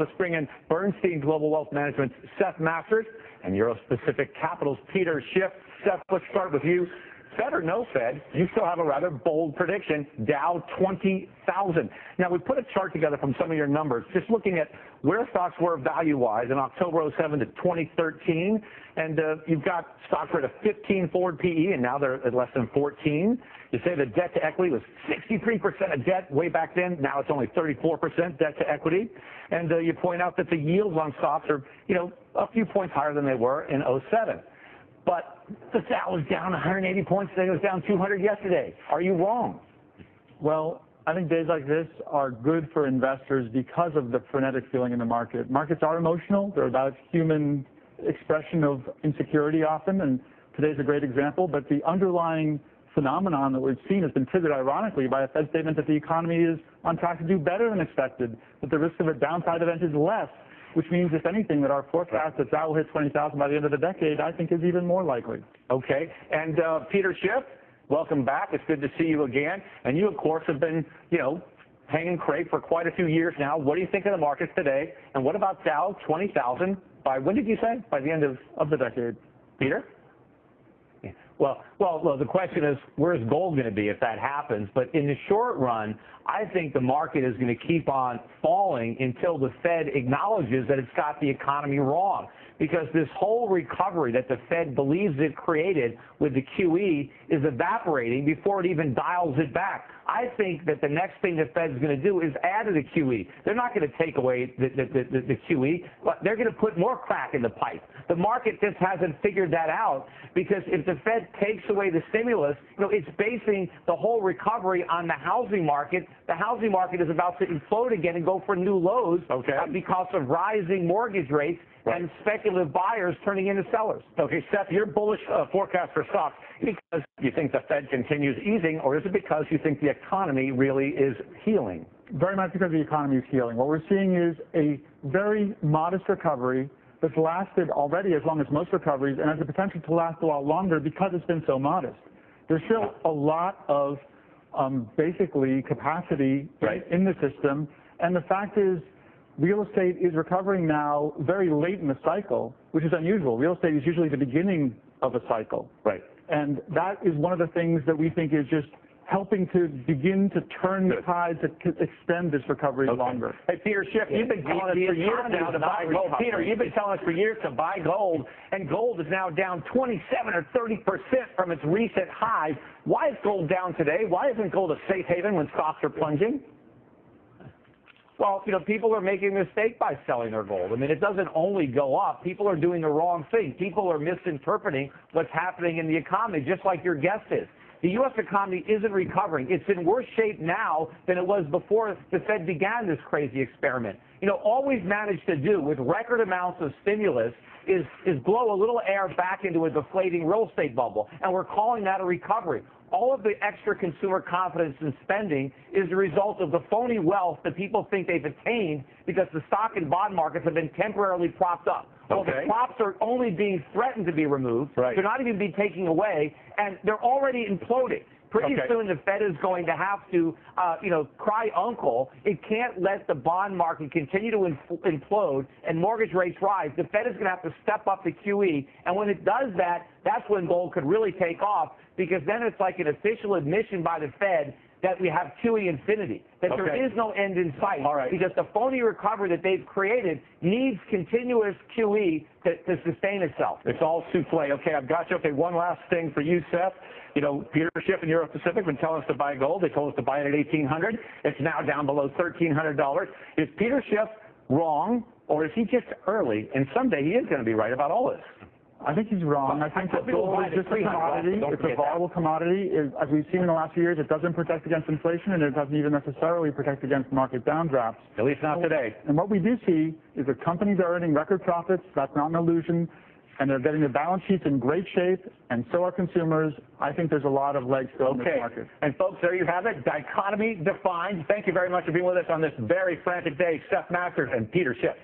Let's bring in Bernstein Global Wealth Management's Seth Masters and Euro Pacific Capital's Peter Schiff. Seth, let's start with you. Fed or no Fed, you still have a rather bold prediction, Dow 20,000. Now, we put a chart together from some of your numbers, just looking at where stocks were value-wise in October 07 to 2013. And you've got stocks at a 15 forward PE, and now they're at less than 14. You say the debt to equity was 63% of debt way back then. Now it's only 34% debt to equity. And you point out that the yields on stocks are, a few points higher than they were in 07. But the Dow was down 180 points today. It was down 200 yesterday. Are you wrong? Well, I think days like this are good for investors because of the frenetic feeling in the market. Markets are emotional. They're about human expression of insecurity often, and today's a great example. But the underlying phenomenon that we've seen has been triggered, ironically, by a Fed statement that the economy is on track to do better than expected, that the risk of a downside event is less, which means, if anything, that our forecast that Dow will hit 20,000 by the end of the decade, I think, is even more likely. Okay. And Peter Schiff, welcome back. It's good to see you again. And you, of course, have been, hanging crate for quite a few years now. What do you think of the markets today? And what about Dow 20,000 by, when did you say? By the end of the decade. Peter? Well, the question is, where's gold going to be if that happens? But in the short run, I think the market is going to keep on falling until the Fed acknowledges that it's got the economy wrong. Because this whole recovery that the Fed believes it created with the QE is evaporating before it even dials it back. I think that the next thing the Fed's going to do is add to the QE. They're not going to take away the QE, but they're going to put more crack in the pipe. The market just hasn't figured that out, because if the Fed takes away the stimulus, it's basing the whole recovery on the housing market. The housing market is about to implode again and go for new lows because of rising mortgage rates and speculative buyers turning into sellers. Okay, Seth, your bullish forecast for stocks because you think the Fed continues easing, or is it because you think the economy really is healing? Very much because the economy is healing. What we're seeing is a very modest recovery that's lasted already as long as most recoveries and has the potential to last a lot longer because it's been so modest. There's still a lot of basically capacity in the system, and the fact is real estate is recovering now very late in the cycle, which is unusual. Real estate is usually the beginning of a cycle. Right. And that is one of the things that we think is just helping to begin to turn the tide to extend this recovery longer. Hey, Peter Schiff, you've been telling us for years now to buy gold. Peter, you've been telling us for years to buy gold, and gold is now down 27 or 30% from its recent highs. Why is gold down today? Why isn't gold a safe haven when stocks are plunging? Well, people are making a mistake by selling their gold. I mean, it doesn't only go up. People are doing the wrong thing. People are misinterpreting what's happening in the economy, just like your guest is. The U.S. economy isn't recovering. It's in worse shape now than it was before the Fed began this crazy experiment. All we've managed to do with record amounts of stimulus is blow a little air back into a deflating real estate bubble, and we're calling that a recovery. All of the extra consumer confidence and spending is the result of the phony wealth that people think they've attained because the stock and bond markets have been temporarily propped up. Well, the props are only being threatened to be removed. They're not even being taken away, and they're already imploding. Pretty soon the Fed is going to have to, cry uncle. It can't let the bond market continue to implode and mortgage rates rise. The Fed is going to have to step up the QE, and when it does that, that's when gold could really take off, because then it's like an official admission by the Fed that we have QE infinity, that there is no end in sight, because the phony recovery that they've created needs continuous QE to sustain itself. It's all souffle. Okay, I've got you. Okay, one last thing for you, Seth. Peter Schiff and Euro Pacific been telling us to buy gold. They told us to buy it at $1,800. It's now down below $1,300. Is Peter Schiff wrong, or is he just early, and someday he is going to be right about all this? I think he's wrong. I think that gold is just a commodity. It's a volatile commodity. As we've seen in the last few years, it doesn't protect against inflation, and it doesn't even necessarily protect against market downdrafts. At least not today. And what we do see is that companies are earning record profits. That's not an illusion. And they're getting their balance sheets in great shape, and so are consumers. I think there's a lot of legs still in this market. And folks, there you have it. Dichotomy defined. Thank you very much for being with us on this very frantic day. Seth Masters and Peter Schiff.